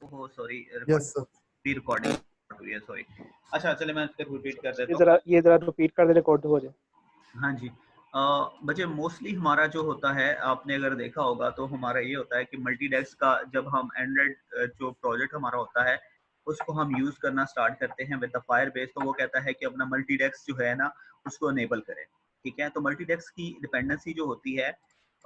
Oh sorry, yes sir. Recording recording हुई है, sorry. अच्छा चलिए मैं फिर रिपीट कर देता हूँ। ये जरा रिपीट कर दे, रिकॉर्ड हो जाए। हाँ जी। बच्चे मोस्टली हमारा जो होता है, आपने अगर देखा होगा तो हमारा ये होता है कि मल्टीडेस्क का जब हम एंड्रॉइड जो प्रोजेक्ट हमारा होता है उसको हम यूज़ करना स्टार्ट करते हैं विद द फायरबेस, तो वो कहता है कि अपना मल्टीडेस्क जो है ना उसको अनेबल करें। ठीक है, तो मल्टीडेस्क की डिपेंडेंसी जो होती है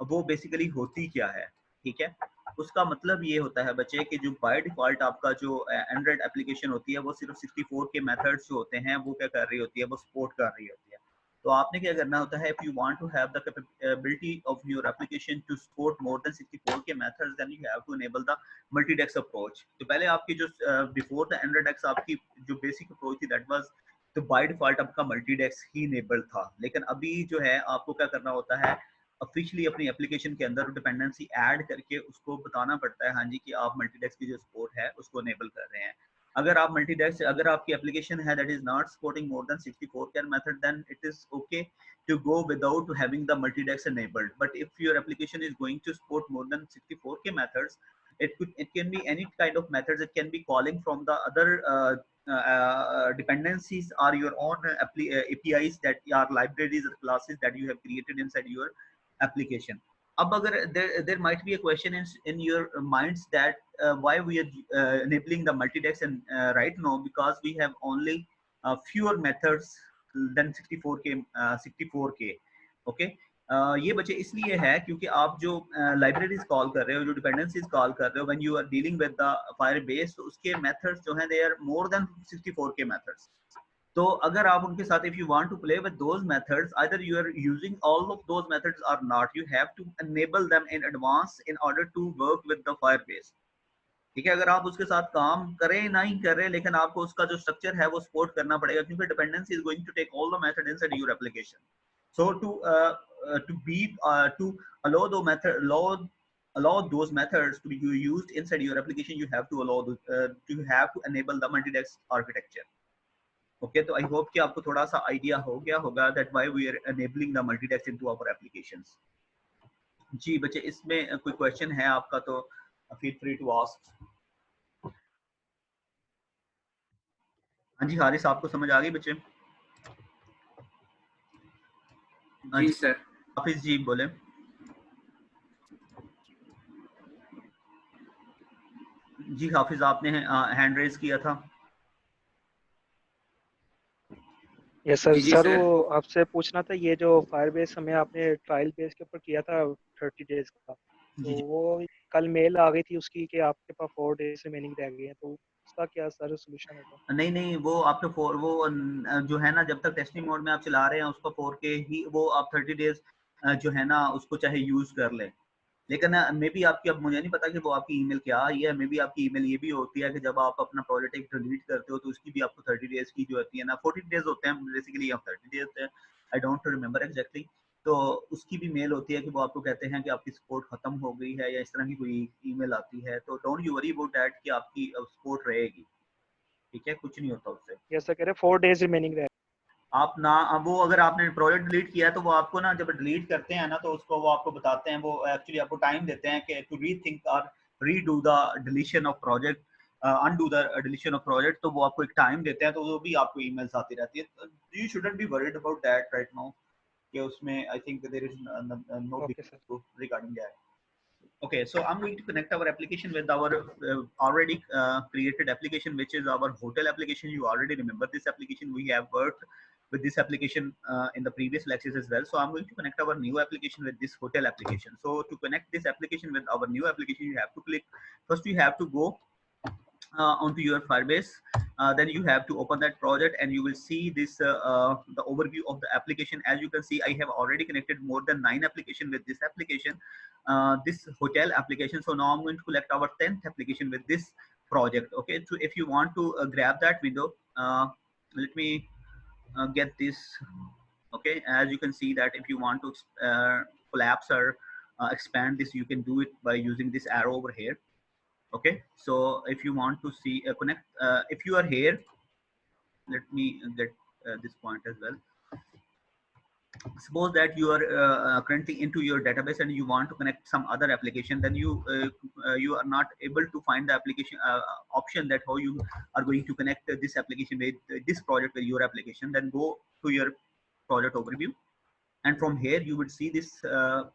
वो बेसिकली होती क्या है? ठीक है, उसका मतलब ये होता है बच्चे कि जो बाय डिफ़ॉल्ट आपका जो एंड्रॉइड एप्लीकेशन होती है वो सिर्फ 64 के मेथड्स जो होते हैं वो क्या कर रही होती है, वो सपोर्ट कर रही होती है। तो आपने क्या करना होता है, if you want to have the capability of your application to support more than 64 K methods, then you have to enable the multidex approach. तो पहले आपकी जो बिफोर द एंड्रॉइड एक्स आपकी जो बेसिक अप्रोच थी दैट वाज, तो by default आपका मल्टीडेस्क ही enabled था। लेकिन अभी जो है आपको क्या करना होता है, ऑफिशियली अपनी एप्लीकेशन के अंदर डिपेंडेंसी ऐड करके उसको बताना पड़ता है हाँ जी कि आप मल्टीडेस्क की जो सपोर्ट है उसको इनेबल कर रहे हैं। अगर आप मल्टीडेस्क, अगर आपकी एप्लीकेशन है that is not supporting more than 64 K method, then it is okay to go without having the multi-dex enabled. But if your application is going to support more than 64k methods, it can be any kind of methods. It can be calling from the other dependencies or your own APIs that are libraries or classes that you have created inside your application. अब अगर there might be a question in your minds that why we are enabling the multi-dex and right now, because we have only fewer methods than 64k 64k। Okay, ये बच्चे इसलिए है क्योंकि आप जो libraries call कर रहे हो, जो डिपेंडेंसीज कॉल कर रहे हो, when you are dealing with the Firebase, तो उसके मेथड्स जो हैं they are more than 64 K methods. तो अगर आप उनके साथ if you want to play with those methods, either you are using all of those methods और not, you have to enable them in advance in order to work with the Firebase. ठीक है, अगर आप उसके साथ काम करें ना ही करें, लेकिन आपको उसका जो स्ट्रक्चर है वो सपोर्ट करना पड़ेगा, क्योंकि dependency is going to take all the method inside your application. So to be to allow the method allow those methods to be used inside your application, you have to allow you have to enable the multi-desk architecture। okay, तो I hope कि आपको थोड़ा सा idea हो गया होगा that why we are enabling the multi-desk into our applications। जी बच्चे, इसमें कोई क्वेश्चन है आपका तो feel free to ask। हाँ जी हारिस, आपको समझ आ गई बच्चे? हाँ जी जी सर। हाफिज जी बोले। जी हाफिज, आपने हैंड रेज किया था। Yes sir. जी जी सर सर। वो आपसे पूछना था, ये जो फायरबेस हमें आपने ट्रायल बेस के ऊपर किया था 30 डेज का, जी तो जी वो कल मेल आ गई थी उसकी कि आपके पास 4 डेज रिमेनिंग रह गए हैं, तो उसका क्या सर सोल्यूशन होगा? नहीं नहीं, वो आपके वो जो है ना, जब तक टेस्टिंग मोड में आप चला रहे हैं उसको 4K ही वो आप 30 डेज जो है ना उसको चाहे यूज कर ले। लेकिन मे बी आपकी, अब मुझे नहीं पता कि वो आपकी ईमेल क्या आई है, मे बी आपकी ईमेल ये भी होती है कि जब आप अपना प्रोजेक्ट एक डिलीट करते हो तो उसकी भी आपको 30 डेज की जो होती है ना, 40 डेज होते हैं बेसिकली, या 30 डेज होते हैं, आई डोंट रिमेंबर एग्जैक्टली। तो उसकी भी मेल होती है कि वो आपको कहते हैं कि आपकी सपोर्ट खत्म हो गई है, या इस तरह की कोई ईमेल आती है। तो don't you worry about that कि आपकी सपोर्ट रहेगी। ठीक है, कुछ नहीं होता उससे। यस सर, कह रहे 4 डेज रिमेनिंग रह। आप ना, अब वो अगर आपने प्रोजेक्ट डिलीट किया है तो वो आपको ना, जब डिलीट करते हैं ना तो उसको वो आपको बताते हैं, वो एक्चुअली आपको टाइम देते हैं कि टू रीथिंक और redo the deletion of project, undo the deletion of project. तो वो आपको एक टाइम देते हैं, तो वो भी आपको ईमेल्स आती रहती है। You shouldn't be worried about that right now, कि उसमें I think there is no okay sir. Big regarding that. Okay, so I'm going to connect our application with our already created application, which is our hotel application. You already remember this application. We have worked with this application in the previous lectures as well. So I'm going to connect our new application with this hotel application. So to connect this application with our new application, you have to click, first you have to go onto your Firebase. Then you have to open that project and you will see this the overview of the application. As you can see, I have already connected more than 9 applications with this application, this hotel application. So now I'm going to select our 10th application with this project. Okay, so if you want to grab that window, let me get this. Okay, as you can see that if you want to collapse or expand this, you can do it by using this arrow over here. Okay, so if you want to see connect, if you are here, let me get this point as well. suppose that you are currently into your database and you want to connect some other application, then you are not able to find the application option that how you are going to connect this application with this project with your application. Then go to your project overview, and from here you would see this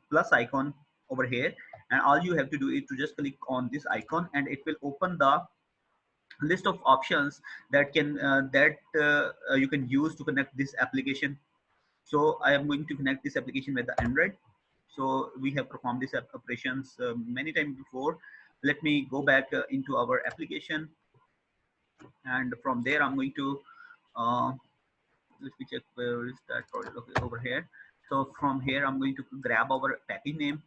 plus icon over here, and all you have to do is to just click on this icon, and it will open the list of options that you can use to connect this application. So I am going to connect this application with the Android. So we have performed these operations many times before. Let me go back into our application, and from there I'm going to uh, let me check where is that project. Okay, over here. So from here I'm going to grab our package name.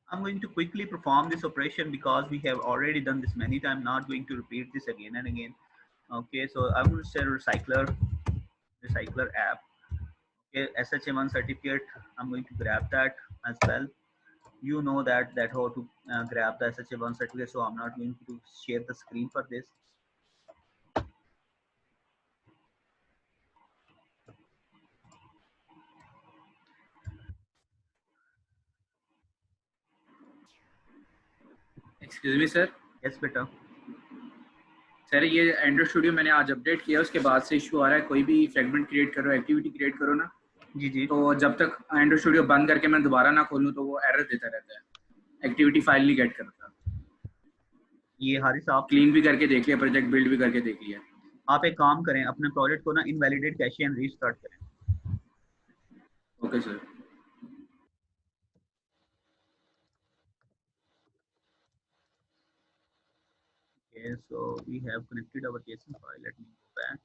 I'm going to quickly perform this operation because we have already done this many times, not going to repeat this again and again. Okay, so I'm going to say recycler app. Okay, SHA1 certificate, I'm going to grab that as well. You know that how to grab the SHA1 certificate, so I'm not going to share the screen for this. Excuse me sir. Yes, बेटा। Sir ये Android studio मैंने आज update किया, उसके बाद से issue आ रहा है, कोई भी फ्रेगमेंट क्रिएट करो, एक्टिविटी क्रिएट करो ना, जी जी, तो जब तक एंड्रॉइड स्टूडियो बंद करके मैं दोबारा ना खोलूँ तो वो एरर देता रहता है, एक्टिविटी फाइल नहीं गेट करता। ये हारिस आप क्लीन भी करके देख लिया, प्रोजेक्ट बिल्ड भी करके देख लिया। आप एक काम करें, अपने प्रोजेक्ट को ना इनवैलिडेट कैशे एंड रीस्टार्ट करें। Okay sir. Okay, so we have connected our JSON file. Let me go back.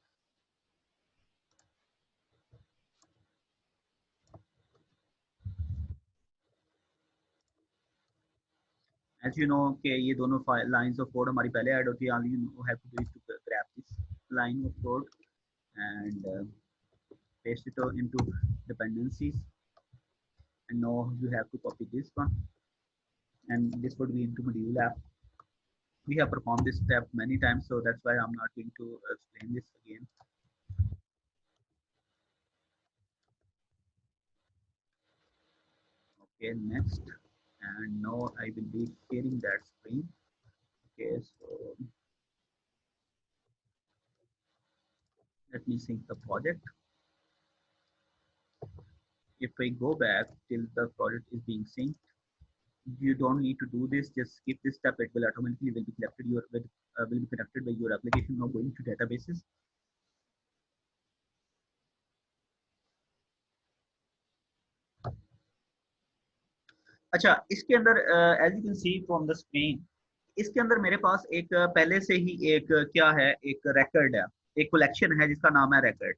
As you know कि ये दोनों lines of code हमारी पहले ऐड होती है. All you have to do is to grab this line of code and paste it into dependencies, and now you have to copy this one, and this would be into module app. We have performed this step many times, so that's why I'm not going to explain this again. Okay, next, and now I will be sharing that screen. Okay, so let me sync the project. If I go back till the project is being synced, you don't need to do this. Just skip this step. It will automatically will be collected will be connected by your application now going to databases. अच्छा, इसके अंदर as you can see from the screen, इसके अंदर मेरे पास एक पहले से ही एक क्या है, एक रिकॉर्ड है, एक कलेक्शन है जिसका नाम है रिकॉर्ड।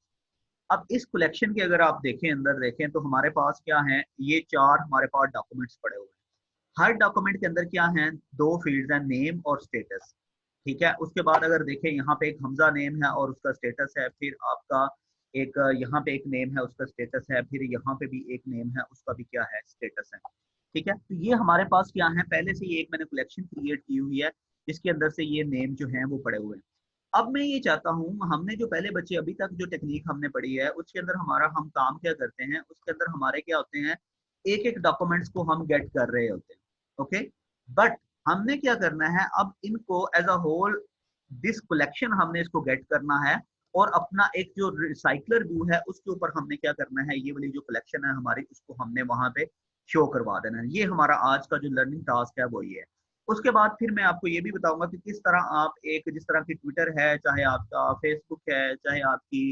अब इस कलेक्शन के अगर आप देखें, अंदर देखें तो हमारे पास क्या है, ये 4 हमारे पास डॉक्यूमेंट्स पड़े हुए हैं। हर डॉक्यूमेंट के अंदर क्या है, 2 फील्ड्स हैं, नेम और स्टेटस। ठीक है, उसके बाद अगर देखें यहाँ पे एक हमजा नेम है और उसका स्टेटस है, फिर आपका एक यहाँ पे एक नेम है उसका स्टेटस है, फिर यहाँ पे भी एक नेम है उसका भी क्या है, स्टेटस है। ठीक है, तो ये हमारे पास क्या है, पहले से ही एक मैंने कलेक्शन क्रिएट की हुई है जिसके अंदर से ये नेम जो है वो पड़े हुए हैं। अब मैं ये चाहता हूँ, हमने जो पहले बच्चे अभी तक जो टेक्निक हमने पढ़ी है उसके अंदर हमारा हम काम क्या करते हैं, उसके अंदर हमारे क्या होते हैं, एक एक डॉक्यूमेंट्स को हम गेट कर रहे होते हैं। ओके, बट हमने क्या करना है, अब इनको as a whole this collection हमने इसको गेट करना है, और अपना एक जो रिसाइकलर व्यू है उसके ऊपर हमने क्या करना है, ये वाली जो कलेक्शन है हमारी उसको हमने वहां पे शो करवा देना है। ये हमारा आज का जो लर्निंग टास्क है वो ये है। उसके बाद फिर मैं आपको ये भी बताऊंगा कि किस तरह आप एक, जिस तरह की ट्विटर है, चाहे आपका फेसबुक है, चाहे आपकी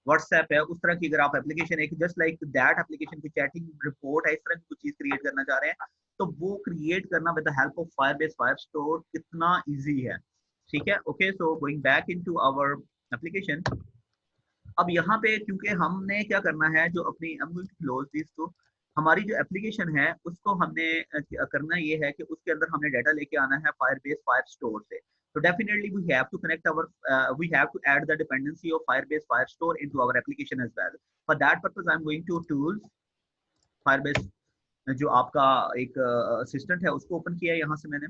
व्हाट्सएप है, उस तरह की अगर आप एप्लीकेशन एक जस्ट लाइक दैट एप्लीकेशन की चैटिंग रिपोर्ट है, इस तरह की कुछ चीज क्रिएट करना चाह रहे हैं, तो वो क्रिएट करना with the help of Firebase Firestore कितना इजी है। ठीक है, okay, so going back into our application. अब यहाँ पे क्योंकि हमने क्या करना है, जो अपनी क्लोज दिस, तो हमारी जो एप्लीकेशन है उसको हमने करना ये है कि उसके अंदर हमने डाटा लेके आना है फायरबेस फायरस्टोर से। तो definitely we have to connect our we have to add the dependency of Firebase Firestore into our application as well. For that purpose I am going to tools, Firebase जो आपका एक assistant है उसको open किया है यहाँ से मैंने,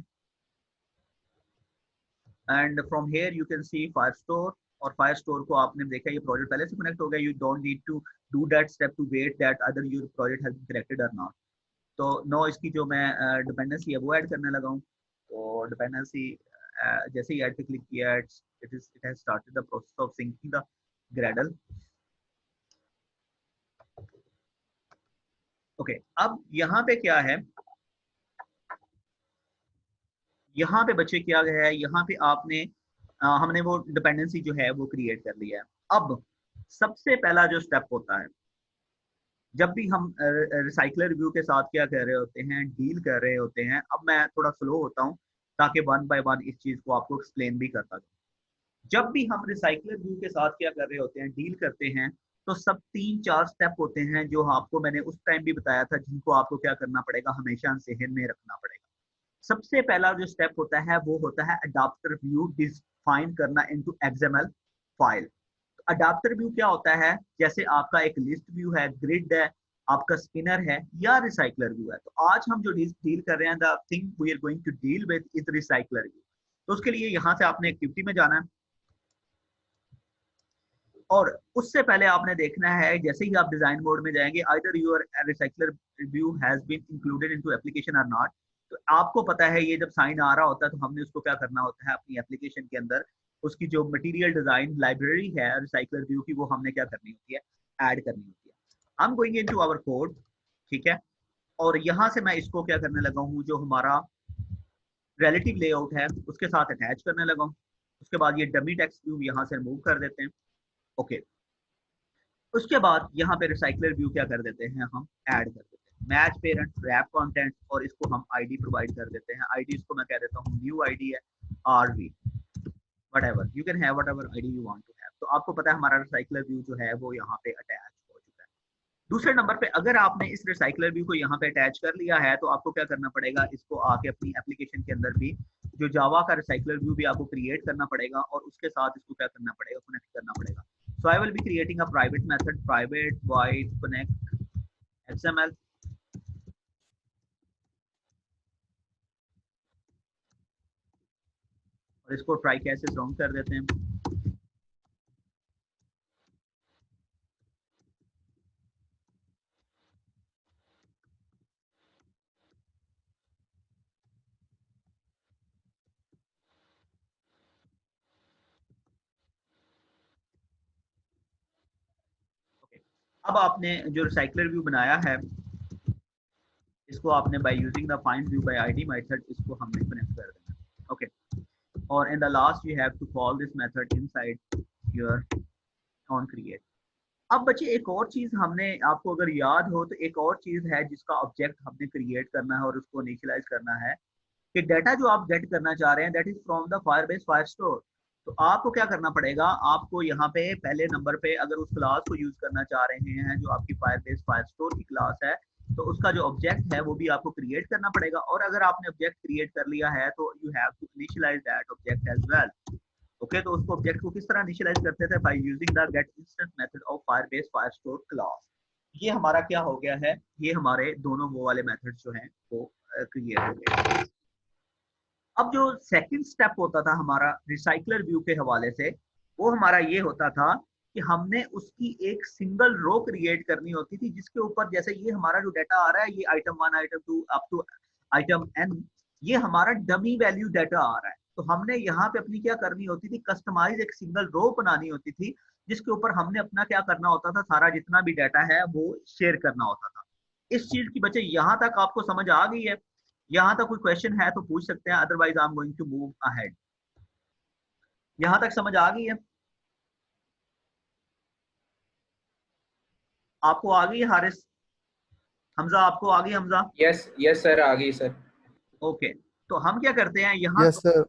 and from here you can see Firestore, और फायर स्टोर को आपने देखा ये प्रोजेक्ट पहले से कनेक्ट हो गया, you don't need to do that step to wait that other your project has been connected और नॉट। तो नो इसकी जो मैं डिपेंडेंसी है वो ऐड करने लगा हूँ। तो डिपेंडेंसी जैसे ही ऐड पे क्लिक किया, it has started the process of syncing the Gradle. Okay, अब यहाँ पे क्या है, यहाँ पे बच्चे क्या गया है, यहाँ पे आपने हमने वो डिपेंडेंसी जो है वो क्रिएट कर लिया है। अब सबसे पहला जो स्टेप होता है, जब भी हम रिसाइकलर रिव्यू के साथ क्या कर रहे होते हैं, डील कर रहे होते हैं। अब मैं थोड़ा स्लो होता हूँ ताकि वन बाय वन इस चीज को आपको एक्सप्लेन भी करता जाऊँ। जब भी हम रिसाइकलर रिव्यू के साथ क्या कर रहे होते हैं, डील करते हैं, तो सब 3-4 स्टेप होते हैं जो आपको मैंने उस टाइम भी बताया था, जिनको आपको क्या करना पड़ेगा, हमेशा जहन में रखना पड़ेगा। सबसे पहला जो स्टेप होता है वो होता है अडाप्टर व्यू डिफाइन करना into XML file. Adapter view क्या होता है, जैसे आपका एक लिस्ट व्यू है, ग्रिड है, आपका स्पिनर है या रिसाइकलर व्यू है। तो आज हम जो डील कर रहे हैं, the thing we are going to deal with is recycler view. तो उसके लिए यहाँ से आपने एक्टिविटी में जाना है और उससे पहले आपने देखना है, जैसे ही आप डिजाइन मोड में जाएंगे, either your recycler view has been included into application और नॉट। तो आपको पता है ये जब साइन आ रहा होता है तो हमने उसको क्या करना होता है, अपनी एप्लीकेशन के अंदर उसकी जो मटेरियल डिजाइन लाइब्रेरी है रिसाइकलर व्यू की, वो हमने क्या करनी होती है, ऐड करनी होती है। I am going into our code, ठीक है। और यहाँ से मैं इसको क्या करने लगा हूँ, जो हमारा रिलेटिव लेआउट है उसके साथ अटैच करने लगा हूँ। उसके बाद ये डमी टेक्स्ट व्यू यहाँ से रिमूव कर देते हैं। ओके, उसके बाद यहाँ पे रिसाइकलर व्यू क्या कर देते हैं, हम ऐड कर देते हैं मैच पेरेंट रैप कंटेंट, और इसको हम आईडी प्रोवाइड कर देते हैं। आईडी इसको मैं कह देता हूँ न्यू आईडी है, RV whatever you can have whatever ID you want to have. तो आपको पता है हमारा रिसाइकलर व्यू जो है वो यहाँ पे अटैच हो चुका है। दूसरे नंबर पे, अगर आपने इस रिसाइकलर व्यू को यहाँ पे अटैच कर लिया है तो आपको क्या करना पड़ेगा, इसको आके अपनी एप्लीकेशन के अंदर भी जो जावा का रिसाइकलर व्यू भी आपको क्रिएट करना पड़ेगा और उसके साथ इसको क्या करना पड़ेगा, कनेक्ट करना पड़ेगा। So I will be creating a private method, private void connect XML. और इसको ट्राई कैसे राउंड कर देते हैं। अब आपने जो रिसाइकलर व्यू बनाया है, इसको आपने by using the find view by ID method इसको हमने कनेक्ट कर देना है। ओके, और in the last you have to call this method inside your on create. अब बच्चे एक और चीज हमने, आपको अगर याद हो तो एक और चीज है जिसका ऑब्जेक्ट हमने क्रिएट करना है और उसको इनिशियलाइज करना है कि डाटा जो आप गेट करना चाह रहे हैं that is from the Firebase Firestore. तो आपको क्या करना पड़ेगा, आपको यहाँ पे पहले नंबर पे अगर उस क्लास को यूज करना चाह रहे हैं जो आपकी फायरबेस फायरस्टोर की क्लास है, तो उसका जो ऑब्जेक्ट है वो भी आपको क्रिएट करना पड़ेगा। और अगर आपने ऑब्जेक्ट क्रिएट कर लिया है तो you have to initialize that object as well. Okay, तो उसको ऑब्जेक्ट को किस तरह इनिशियलाइज करते थे, by using the get instance method of Firebase Firestore class. ये हमारा क्या हो गया है, ये हमारे दोनों वो वाले मेथड जो हैं वो क्रिएट हो गए। अब जो सेकंड स्टेप होता था हमारा रिसाइकलर व्यू के हवाले से, वो हमारा ये होता था कि हमने उसकी एक सिंगल रो क्रिएट करनी होती थी जिसके ऊपर, जैसे ये हमारा जो डाटा आ रहा है, ये item 1 item 2 up to item n, ये हमारा डमी वैल्यू डाटा आ रहा है। तो हमने यहाँ पे अपनी क्या करनी होती थी, कस्टमाइज एक सिंगल रो बनानी होती थी जिसके ऊपर हमने अपना क्या करना होता था, सारा जितना भी डाटा है वो शेयर करना होता था। इस चीज की बच्चे यहाँ तक आपको समझ आ गई है? यहाँ तक कोई क्वेश्चन है तो पूछ सकते हैं, otherwise I am going to move ahead. यहाँ तक समझ आ गई है आपको? आ गई हारिस? हमजा आपको आ गई? हमजा यस यस सर, आ गई सर। ओके, तो हम क्या करते हैं यहाँ, यस सर।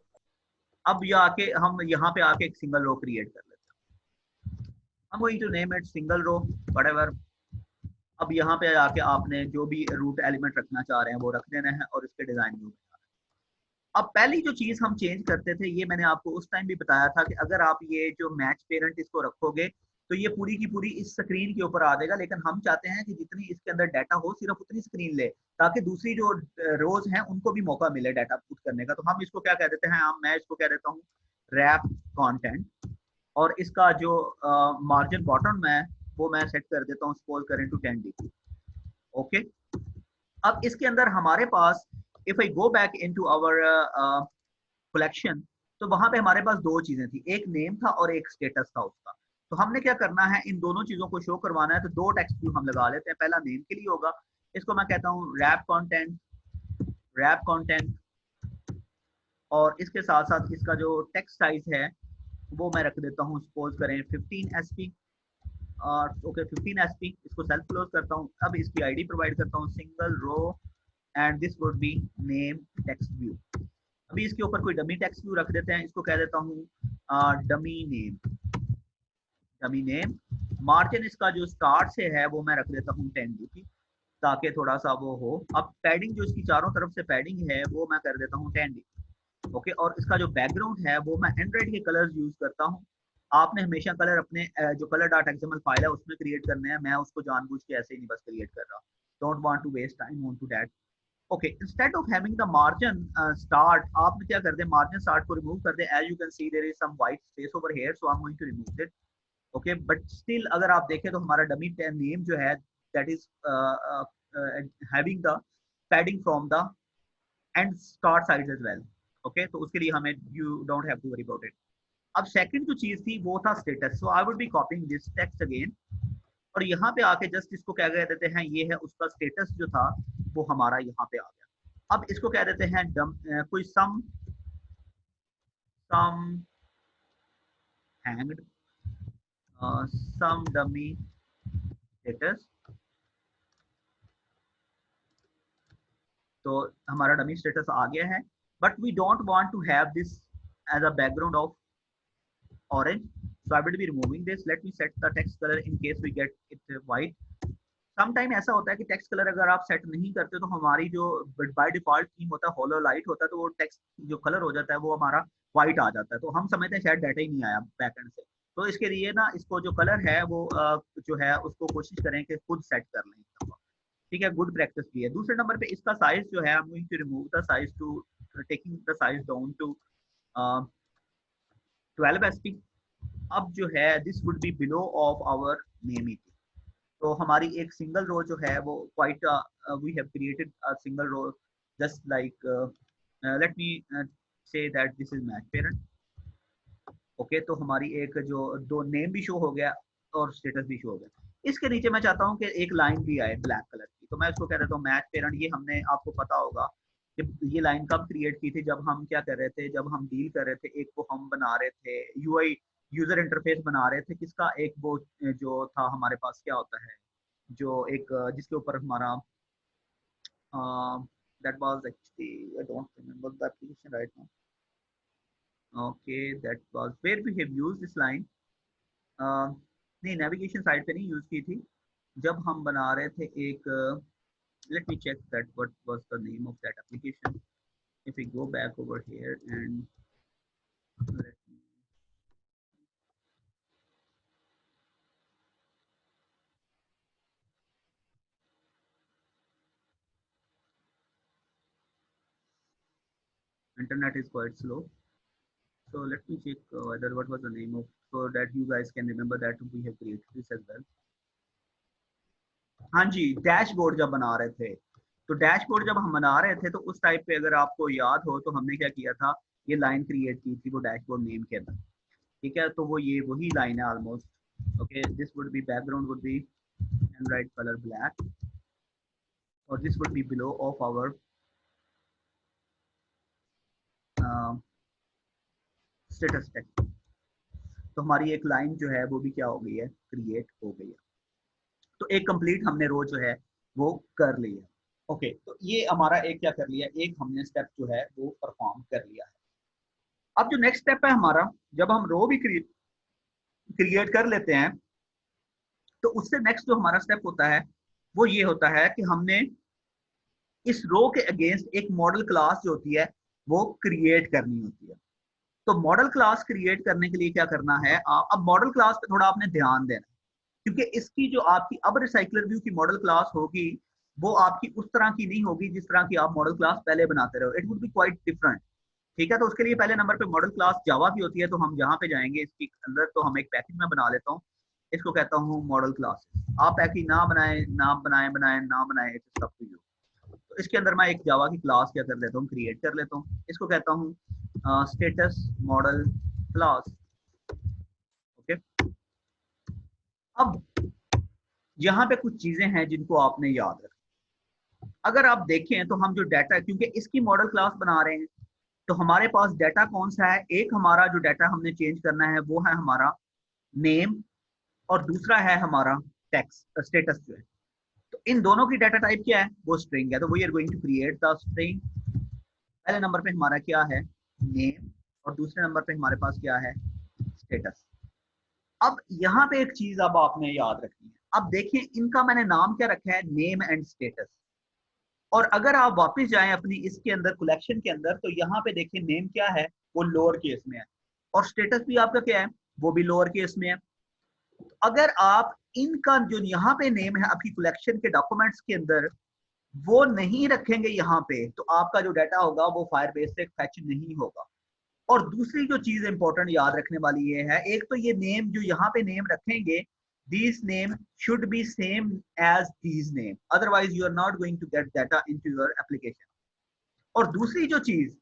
अब ये आके हम यहाँ पे आके एक सिंगल रो क्रिएट कर लेते हैं। हम going to name it single row whatever. अब यहाँ पे आके आपने जो भी रूट एलिमेंट रखना चाह रहे हैं वो रख देना है और इसके डिजाइन व्यू। अब पहली जो चीज हम चेंज करते थे, ये मैंने आपको उस टाइम भी बताया था कि अगर आप ये जो मैच पेरेंट इसको रखोगे तो ये पूरी की पूरी इस स्क्रीन के ऊपर आ जाएगा, लेकिन हम चाहते हैं कि जितनी इसके अंदर डाटा हो सिर्फ उतनी स्क्रीन ले, ताकि दूसरी जो रोज हैं उनको भी मौका मिले डाटा पुट करने का। तो हम इसको क्या कह देते हैं, मैं इसको कह देता हूँ रैप कंटेंट। और इसका जो मार्जिन बॉटम है वो मैं सेट कर देता हूँ, सपोज करें टू 10 dp। ओके, अब इसके अंदर हमारे पास if I go back into our collection, तो वहां पे हमारे पास दो चीजें थी, एक नेम था और एक स्टेटस था उसका। तो हमने क्या करना है, इन दोनों चीजों को शो करवाना है, तो दो टेक्स्ट व्यू हम लगा लेते हैं। पहला नेम के लिए होगा, इसको मैं कहता हूँ रैप कंटेंट, और इसके साथ साथ इसका जो टेक्स्ट साइज है वो मैं रख देता हूँ, सपोज करें 15 sp। ओके 15 sp, इसको सेल्फ क्लोज करता हूँ। अब इसकी आईडी प्रोवाइड करता हूँ, single row, and this would be name text view. अभी इसके ऊपर कोई डमी टेक्स्ट व्यू रख देते हैं, इसको कह देता हूँ डमी नेम। मार्जिन इसका जो स्टार्ट से है वो मैं रख देता हूँ 10 dp, ताकि थोड़ा सा वो हो। अब पैडिंग जो इसकी चारों तरफ से पैडिंग है वो मैं कर देता हूँ 10 dp। ओके, और इसका जो बैकग्राउंड है वो मैं एंड्रॉइड के कलर्स यूज करता हूँ। आपने हमेशा कलर अपने जो कलर डॉट एक्सएमएल फाइल है उसमें क्रिएट करने हैं, मैं उसको जानबूझ के ऐसे ही नहीं बस क्रिएट कर रहा। Don't want to waste time on to that. Okay, instead of having the margin start, आप क्या कर दें, मार्जिन स्टार्ट को रिमूव कर दें। As you can see there is some white space over here, so I am going to remove it. Okay, but still अगर आप देखें तो हमारा डमी नेम जो है that is having the padding from the end start size as well. Okay, तो उसके लिए हमें you don't have to worry about it. अब सेकंड जो चीज थी वो था status. So I would B कॉपिंग this text again, और यहाँ पे आके जस्ट इसको क्या कह देते हैं, ये है उसका स्टेटस जो था वो हमारा यहाँ पे आ गया। अब इसको कह देते हैं कोई some hanged some dummy status. तो हमारा डमी स्टेटस आ गया है, but we don't want to have this as a background of orange, so I will be removing this. Let me set the text color in case we get it white. Sometime ऐसा होता है कि text colour अगर आप set नहीं करते तो हमारी जो बाय डिफॉल्ट थीम होता है होलो लाइट होता है, तो वो टेक्स्ट जो कलर हो जाता है वो हमारा व्हाइट आ जाता है, तो हम समझते हैं शायद डाटा ही नहीं आया बैकएंड से। तो इसके लिए ना इसको जो कलर है वो जो है उसको कोशिश करें कि खुद सेट कर लें। ठीक है, गुड प्रैक्टिस भी है। दूसरे नंबर पे इसका साइज जो है, I am going to remove the size to taking the size down to 12 sp। अब जो है this would be below of our name it. तो हमारी एक सिंगल रो जो है वो quite we have created a single row just like let me say that this is match parent. Okay, तो हमारी एक जो दो नेम भी शो हो गया और स्टेटस भी शो हो गया। इसके नीचे मैं चाहता हूँ कि एक लाइन भी आए ब्लैक कलर की, तो मैं उसको कह देता हूँ मैच पेरेंट। ये हमने आपको पता होगा कि ये लाइन कब क्रिएट की थी, जब हम क्या कर रहे थे, जब हम डील कर रहे थे, एक को हम बना रहे थे यूआई यूजर इंटरफेस बना रहे थे किसका, एक वो जो था हमारे पास क्या होता है, जो एक जिसके ऊपर हमारा that was actually I don't remember the application right now. Okay, that was where we have used this line. नहीं, नेविगेशन साइट पे नहीं यूज की थी, जब हम बना रहे थे एक let me check that what was the name of that application. If we go back over here and let me internet is quite slow, so let me check whether what was the name of, so that you guys can remember that we have created this as well. हाँ जी, dashboard जब बना रहे थे, तो dashboard जब हम बना रहे थे तो उस टाइप पे अगर आपको याद हो तो हमने क्या किया था, ये लाइन क्रिएट की थी वो डैशबोर्ड नेम के अंदर। ठीक है, तो वो ये वही लाइन है almost. Okay, this would be background would be Android colour black, और this would be below of our status text. तो हमारी एक लाइन जो है वो भी क्या हो गई है, क्रिएट हो गई है। तो एक कंप्लीट हमने रो जो है वो कर ली है। ओके, तो ये हमारा एक क्या कर लिया, एक हमने स्टेप जो है वो परफॉर्म कर लिया है। अब जो नेक्स्ट स्टेप है हमारा, जब हम रो भी क्रिएट कर लेते हैं तो उससे नेक्स्ट जो हमारा स्टेप होता है वो ये होता है कि हमने इस रो के अगेंस्ट एक मॉडल क्लास जो होती है वो क्रिएट करनी होती है। तो मॉडल क्लास क्रिएट करने के लिए क्या करना है, अब मॉडल क्लास पे थोड़ा आपने ध्यान देना, क्योंकि इसकी जो आपकी अब रिसाइकलर व्यू की मॉडल क्लास होगी वो आपकी उस तरह की नहीं होगी जिस तरह की आप मॉडल क्लास पहले बनाते रहो। It would be quite different. ठीक है, तो उसके लिए पहले नंबर पे मॉडल क्लास जावा की होती है, तो हम यहाँ पे जाएंगे इसके अंदर, तो हम एक पैकेज में बना लेता हूँ, इसको कहता हूँ मॉडल क्लास। आप पैकेज ना बनाए ना बनाए बनाए ना बनाए, सब टू यू। तो इसके अंदर मैं एक जावा की क्लास क्या कर लेता हूँ, क्रिएट कर लेता हूँ, इसको कहता हूँ स्टेटस मॉडल क्लास। ओके, अब यहाँ पे कुछ चीजें हैं जिनको आपने याद रखना। अगर आप देखें तो हम जो डाटा, क्योंकि इसकी मॉडल क्लास बना रहे हैं, तो हमारे पास डाटा कौन सा है, एक हमारा जो डाटा हमने चेंज करना है वो है हमारा नेम, और दूसरा है हमारा टेक्स्ट स्टेटस जो है। तो इन दोनों की डाटा टाइप क्या है, वो स्ट्रिंग है, तो we are going to create the string. पहले नंबर पे हमारा क्या है, नेम, और दूसरे नंबर पे हमारे पास क्या है, स्टेटस। अब यहाँ पे एक चीज अब आपने याद रखनी है, अब देखिए इनका मैंने नाम क्या रखा है, नेम एंड स्टेटस। और अगर आप वापस जाएं अपनी इसके अंदर कलेक्शन के अंदर, तो यहाँ पे देखिए नेम क्या है, वो लोअर केस में है, और स्टेटस भी आपका क्या है, वो भी लोअर केस में है। अगर आप इनका जो यहाँ पे नेम है आपकी कलेक्शन के डॉक्यूमेंट्स के अंदर वो नहीं रखेंगे यहाँ पे, तो आपका जो डाटा होगा वो फायरबेस से फैच नहीं होगा। और दूसरी जो चीज इंपॉर्टेंट याद रखने वाली ये है, एक तो ये नेम जो यहाँ पे नेम रखेंगे, these name should be same as these name, otherwise you are not going to get data into your application। और दूसरी जो चीज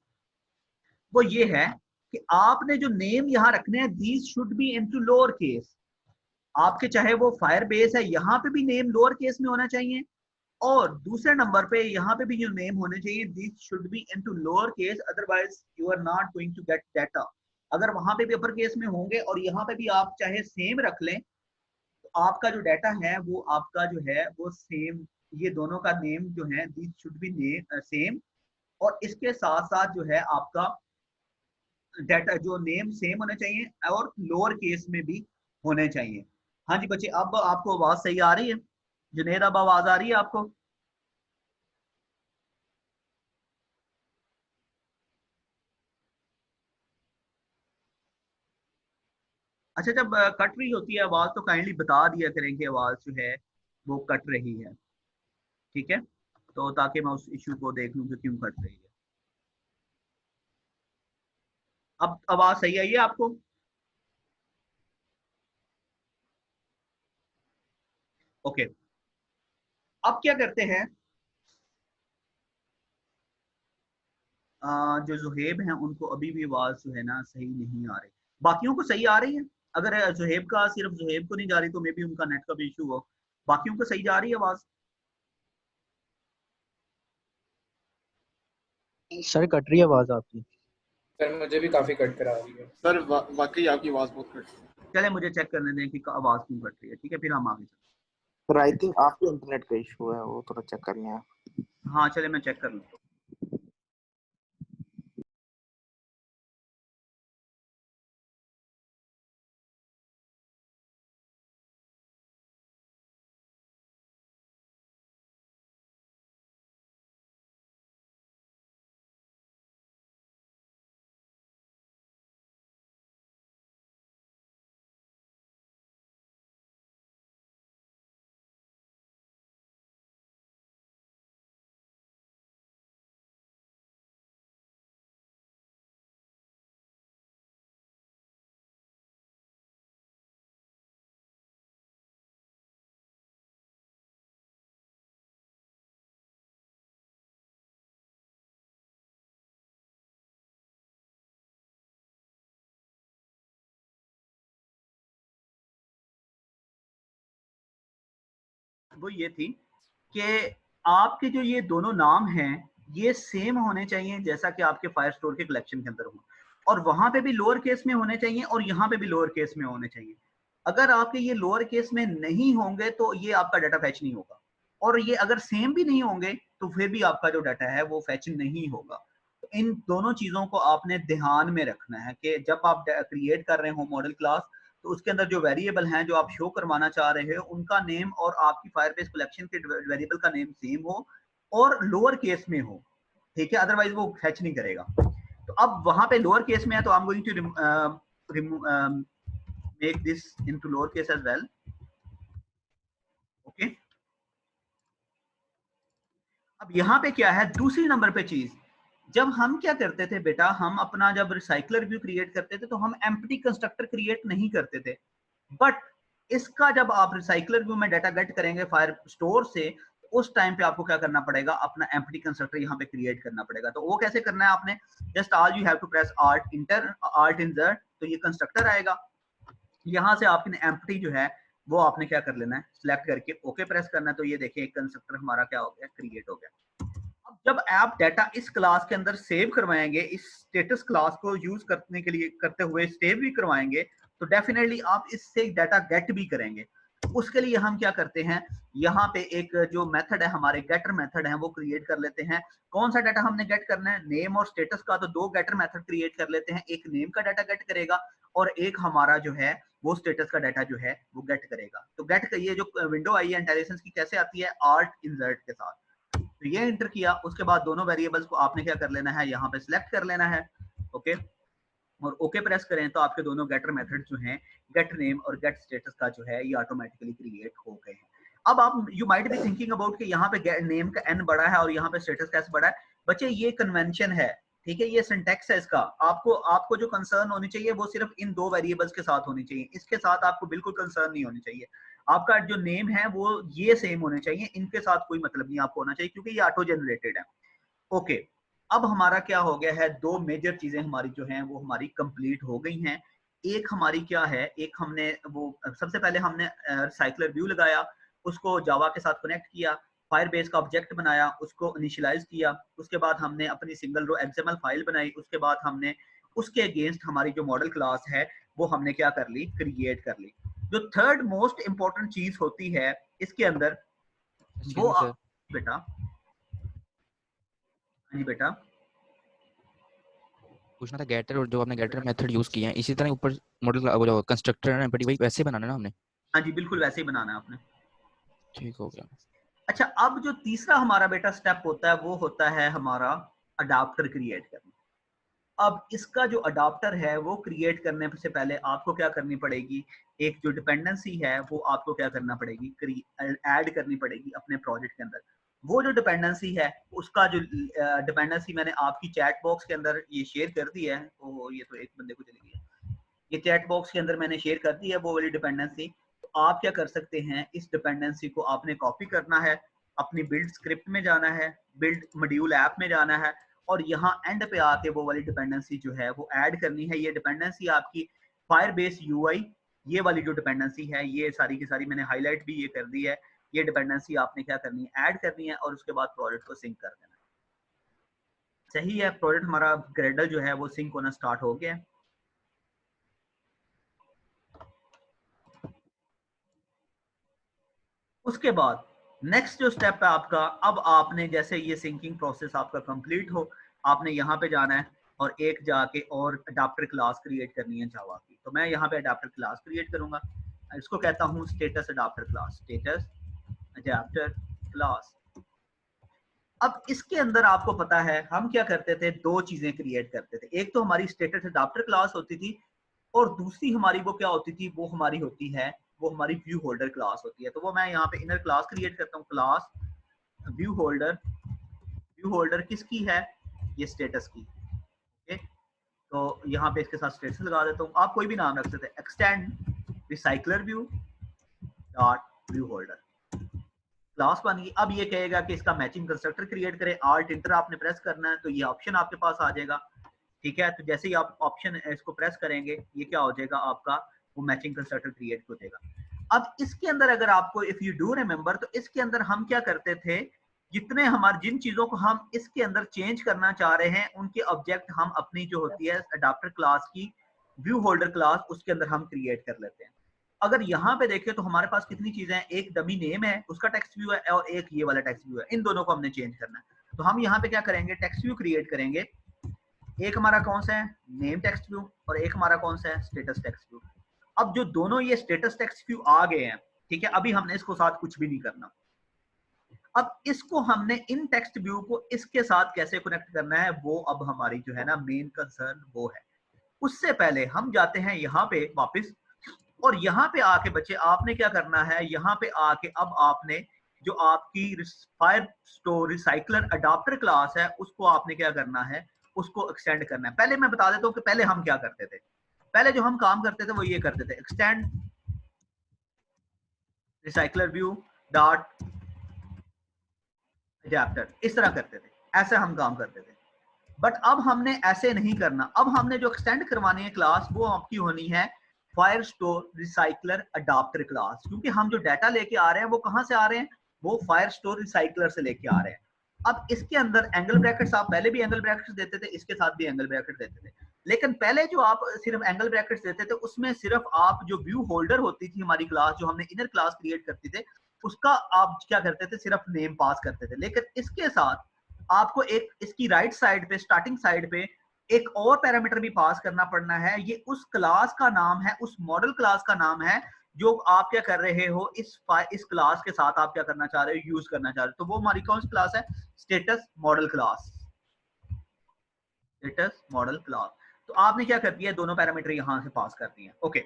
वो ये है कि आपने जो नेम यहाँ रखने हैं, these should be into lower case। आपके चाहे वो फायर बेस है, यहाँ पे भी नेम लोअर केस में होना चाहिए, और दूसरे नंबर पे यहाँ पे भी जो नेम होने चाहिए, this should be into lower case, otherwise you are not going to get data. अगर वहां पे भी अपर केस में होंगे और यहाँ पे भी आप चाहे सेम रख लें, तो आपका जो डाटा है वो आपका जो है वो सेम, ये दोनों का नेम जो है this should B name same, और इसके साथ साथ जो है आपका डाटा जो नेम सेम होने चाहिए और लोअर केस में भी होने चाहिए। हाँ जी बच्चे, अब आपको आवाज सही आ रही है? जुनेद, अब आवाज आ रही है आपको? अच्छा, जब कट रही होती है आवाज तो काइंडली बता दिया करें कि आवाज जो है वो कट रही है, ठीक है? तो ताकि मैं उस इशू को देख लूं कि क्यों कट रही है। अब आवाज सही आई है आपको? ओके, अब क्या करते हैं, जो जुहेब हैं उनको अभी भी आवाज जो है ना सही नहीं आ रही, बाकियों को सही आ रही है। अगर जुहेब का सिर्फ जुहेब को नहीं जा रही तो मे भी उनका नेट का भी इशू हो, बाकियों को सही जा रही है आवाज? सर कट रही है आवाज आपकी। सर मुझे भी काफी कट कर आ रही है सर वाकई आपकी आवाज बहुत कट रही है। चले मुझे चेक करने दें कि आवाज क्यों कट रही है, ठीक है, फिर हम आगे चलते सर आई थिंक आपके इंटरनेट का इशू है, वो थोड़ा चेक कर लें आप। हैं। हाँ चले मैं चेक कर लूँ। वो ये थी कि आपके जो ये दोनों नाम हैं ये सेम होने चाहिए जैसा कि आपके फायर स्टोर के कलेक्शन के अंदर हो, और वहां पे भी लोअर केस में होने चाहिए और यहाँ पे भी लोअर केस में होने चाहिए। अगर आपके ये लोअर केस में नहीं होंगे तो ये आपका डाटा फैच नहीं होगा, और ये अगर सेम भी नहीं होंगे तो फिर भी आपका जो डाटा है वो फैच नहीं होगा। तो इन दोनों चीजों को आपने ध्यान में रखना है कि जब आप क्रिएट कर रहे हो मॉडल क्लास, तो उसके अंदर जो वेरिएबल हैं जो आप शो करवाना चाह रहे हो उनका नेम और आपकी फायरबेस कलेक्शन के वेरिएबल का नेम सेम हो और लोअर केस में हो, ठीक है, अदरवाइज वो फैच नहीं करेगा। तो अब वहां पे लोअर केस में है तो I am going to make this into lower case as well। Okay, अब यहाँ पे क्या है दूसरी नंबर पे चीज, जब हम क्या करते थे बेटा, हम अपना जब रिसाइकलर व्यू क्रिएट करते थे तो हम एम्प्टी कंस्ट्रक्टर क्रिएट नहीं करते थे, बट इसका जब आप रिसाइकलर व्यू में डाटा गेट करेंगे फायर स्टोर से, उस टाइम पे आपको क्या करना पड़ेगा, अपना एम्प्टी कंस्ट्रक्टर यहाँ पे क्रिएट करना पड़ेगा। तो वो कैसे करना है आपने, just all you have to press alt insert, तो ये कंस्ट्रक्टर आएगा, यहाँ से आपने एम्प्टी जो है वो आपने क्या कर लेना है, सिलेक्ट करके ओके प्रेस करना है। तो ये देखिए एक कंस्ट्रक्टर हमारा क्या हो गया, क्रिएट हो गया। अब जब आप डाटा इस क्लास के अंदर सेव करवाएंगे, इस स्टेटस क्लास को यूज करने के लिए करते हुए सेव भी करवाएंगे, तो डेफिनेटली आप इससे डाटा गेट भी करेंगे। उसके लिए हम क्या करते हैं, यहाँ पे एक जो मेथड है हमारे गेटर मेथड है वो क्रिएट कर लेते हैं। कौन सा डाटा हमने गेट करना है, नेम और स्टेटस का, तो दो गेटर मेथड क्रिएट कर लेते हैं, एक नेम का डाटा गेट करेगा और एक हमारा जो है वो स्टेटस का डाटा जो है वो गेट करेगा। तो गेट ये जो विंडो आई है इंटेलिजेंस की कैसे आती है, आर्ट इंसर्ट के साथ। तो ये एंटर किया, उसके बाद दोनों वेरिएबल्स को आपने क्या कर लेना है, यहाँ पे सिलेक्ट कर लेना है, ओके, और ओके प्रेस करें तो आपके दोनों गेटर मेथड जो हैं, गेट नेम और गेट स्टेटस का जो है ये ऑटोमेटिकली क्रिएट हो गए हैं। अब आप you might be thinking about कि यहाँ पे नेम का n बड़ा है और यहाँ पे स्टेटस कैसे बड़ा है। बच्चे ये कन्वेंशन है, ठीक है, ये सिंटैक्स है इसका। आपको जो कंसर्न होनी चाहिए वो सिर्फ इन दो वेरिएबल्स के साथ होनी चाहिए, इसके साथ आपको बिल्कुल कंसर्न नहीं होनी चाहिए। आपका जो नेम है वो ये सेम होने चाहिए, इनके साथ कोई मतलब नहीं आपको होना चाहिए क्योंकि ये ऑटो जनरेटेड है। ओके, अब हमारा क्या हो गया है, दो मेजर चीजें हमारी जो हैं वो हमारी कंप्लीट हो गई हैं। एक हमारी क्या है, एक हमने वो सबसे पहले हमने रिसाइकलर व्यू लगाया, उसको जावा के साथ कनेक्ट किया, फायरबेस का ऑब्जेक्ट बनाया, उसको इनिशियलाइज किया, उसके बाद हमने अपनी सिंगल रो एक्सएमएल फाइल बनाई, उसके बाद हमने उसके अगेंस्ट हमारी जो मॉडल क्लास है वो हमने क्या कर ली, क्रिएट कर ली। जो थर्ड मोस्ट इंपॉर्टेंट चीज होती है इसके अंदर वो बेटा, जी बेटा, पूछना था गेटर, और जो आपने गेटर मेथड यूज किए हैं इसी तरह ऊपर मॉडल वो जो कंस्ट्रक्टर है वही वैसे बनाना है ना हमने। हाँ जी बिल्कुल वैसे ही बनाना है आपने। ठीक हो गया। अच्छा, अब जो तीसरा हमारा बेटा स्टेप होता है वो होता है हमारा अडाप्टर क्रिएट करना। अब इसका जो अडाप्टर है वो क्रिएट करने से पहले आपको क्या करनी पड़ेगी, एक जो डिपेंडेंसी है वो आपको क्या करना पड़ेगी, ऐड करनी पड़ेगी अपने प्रोजेक्ट के अंदर। वो जो डिपेंडेंसी है उसका जो डिपेंडेंसी मैंने आपकी चैट बॉक्स के अंदर ये शेयर कर दी है, तो ये तो एक बंदे को चली गई, ये चैट बॉक्स के अंदर मैंने शेयर कर दी है वो वाली डिपेंडेंसी। तो आप क्या कर सकते हैं, इस डिपेंडेंसी को आपने कॉपी करना है, अपनी बिल्ड स्क्रिप्ट में जाना है, बिल्ड मॉड्यूल ऐप में जाना है और यहाँ एंड पे आके वो वाली डिपेंडेंसी जो है वो ऐड करनी है। ये डिपेंडेंसी आपकी फायरबेस यूआई, ये वाली जो डिपेंडेंसी है ये सारी की सारी मैंने हाईलाइट भी ये कर दी है। ये डिपेंडेंसी आपने क्या करनी है, ऐड करनी है और उसके बाद प्रोजेक्ट को सिंक कर देना है। सही है, प्रोजेक्ट हमारा ग्रेडल जो है वो सिंक होना स्टार्ट हो गया है। उसके बाद नेक्स्ट जो स्टेप है आपका, अब आपने जैसे ये सिंकिंग प्रोसेस आपका कंप्लीट हो, आपने यहाँ पे जाना है और एक जाके और अडाप्टर क्लास क्रिएट करनी है जावा की। तो मैं यहाँ पे अडाप्टर क्लास क्रिएट करूंगा, इसको कहता हूँ status adapter class, status adapter class. अब इसके अंदर आपको पता है हम क्या करते थे, दो चीजें क्रिएट करते थे, एक तो हमारी स्टेटस अडाप्टर क्लास होती थी और दूसरी हमारी वो क्या होती थी, वो हमारी होती है, वो हमारी व्यू होल्डर क्लास होती है। तो वो मैं यहाँ पे इनर क्लास क्रिएट करता हूँ, class view holder. View holder किसकी है, ये स्टेटस की। ओके, तो यहाँ पे इसके साथ स्टेटस लगा देता हूँ, आप कोई भी नाम रख सकते हैं, extend recycler view dot view holder class बन गई। अब ये कहेगा कि इसका मैचिंग कंस्ट्रक्टर क्रिएट करें, आल्ट इंटर आपने प्रेस करना है तो ये ऑप्शन आपके पास आ जाएगा। ठीक है, तो जैसे ही आप ऑप्शन इसको प्रेस करेंगे ये क्या हो जाएगा, आपका वो मैचिंग कंस्ट्रक्टर क्रिएट हो जाएगा। अब इसके अंदर अगर आपको इफ यू डू रिमेंबर, तो इसके अंदर हम क्या करते थे, जितने हमारे जिन चीजों को हम इसके अंदर चेंज करना चाह रहे हैं उनके ऑब्जेक्ट हम अपनी जो होती है अडाप्टर क्लास की व्यू होल्डर क्लास उसके अंदर हम क्रिएट कर लेते हैं। अगर यहाँ पे देखें तो हमारे पास कितनी चीजें हैं, एक डमी नेम है उसका टेक्स्ट व्यू है और एक ये वाला टेक्स्ट व्यू है, इन दोनों को हमने चेंज करना है। तो हम यहाँ पे क्या करेंगे, टेक्स्ट व्यू क्रिएट करेंगे। एक हमारा कौन सा है, नेम टेक्स्ट व्यू, और एक हमारा कौन सा है, स्टेटस टेक्स्ट व्यू। अब जो दोनों ये स्टेटस टेक्स्ट व्यू आ गए हैं, ठीक है, अभी हमने इसको साथ कुछ भी नहीं करना। अब इसको हमने इन टेक्स्ट व्यू को इसके साथ कैसे कनेक्ट करना है, वो अब हमारी जो है ना मेन कंसर्न वो है। उससे पहले हम जाते हैं यहाँ पे वापस, और यहाँ पे आके बच्चे आपने क्या करना है, यहाँ पे आके अब आपने जो आपकी fire store recycler adapter class है उसको आपने क्या करना है, उसको एक्सटेंड करना है। पहले मैं बता देता हूँ कि पहले हम क्या करते थे। पहले जो हम काम करते थे वो ये करते थे, extend recycler view dot adapter, इस तरह करते थे, ऐसे हम काम करते थे। बट अब हमने ऐसे नहीं करना, अब हमने जो एक्सटेंड करवानी है क्लास वो आपकी होनी है fire store recycler adapter class, क्योंकि हम जो डाटा लेके आ रहे हैं वो कहां से आ रहे हैं, वो फायर स्टोर रिसाइकलर से लेके आ रहे हैं। अब इसके अंदर एंगल ब्रैकेट्स, आप पहले भी एंगल ब्रैकेट्स देते थे, इसके साथ भी एंगल ब्रैकेट देते थे, लेकिन पहले जो आप सिर्फ एंगल ब्रैकेट्स देते थे उसमें सिर्फ आप जो व्यू होल्डर होती थी हमारी क्लास, जो हमने इनर क्लास क्रिएट करते थे, उसका आप क्या करते थे, सिर्फ नेम पास करते थे। लेकिन इसके साथ आपको एक इसकी राइट साइड पे, स्टार्टिंग साइड पे एक और पैरामीटर भी पास करना पड़ना है। ये उस क्लास का नाम है, उस मॉडल क्लास का नाम है जो आप क्या कर रहे हो, इस क्लास के साथ आप क्या करना चाह रहे हो, यूज करना चाह रहे हो। तो वो हमारी कौन सी क्लास है, status model class, status model class. तो आपने क्या कर दिया, दोनों पैरामीटर यहां से पास कर दिए। ओके,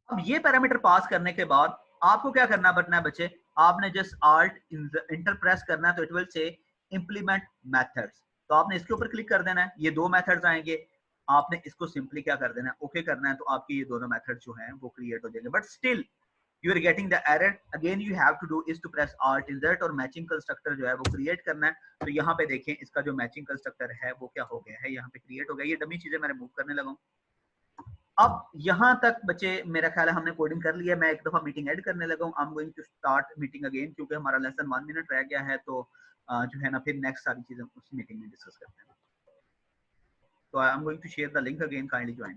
अब ये पैरामीटर पास करने के बाद आपको क्या करना पड़ना है बच्चे, आपने जस्ट आल्ट इंटर प्रेस करना है, तो it will say implement methods. तो आपने इसके ऊपर क्लिक कर देना है, ये दो मेथड्स आएंगे, आपने इसको सिंपली क्या कर देना है, ओके करना है, तो आपके ये दोनों मेथड जो हैं वो क्रिएट हो जाएंगे। But still you are getting the error, again you have to do is to press alt insert और मैचिंग कंस्ट्रक्टर जो है वो क्रिएट करना है। तो यहाँ पे देखें इसका जो मैचिंग कंस्ट्रक्टर है वो क्या हो गया है, यहाँ पे क्रिएट हो गया। ये डमी चीजें मैं रिमूव करने लगा हूँ। अब यहाँ तक बच्चे मेरा ख्याल है हमने कोडिंग कर लिया। मैं एक दफा मीटिंग ऐड करने लगा हूँ, I am going to start meeting again, क्योंकि हमारा लेसन 1 मिनट रह गया है, तो जो है ना फिर नेक्स्ट सारी चीजें उस मीटिंग में डिस्कस करते हैं। तो I am going to share the link again, kindly join.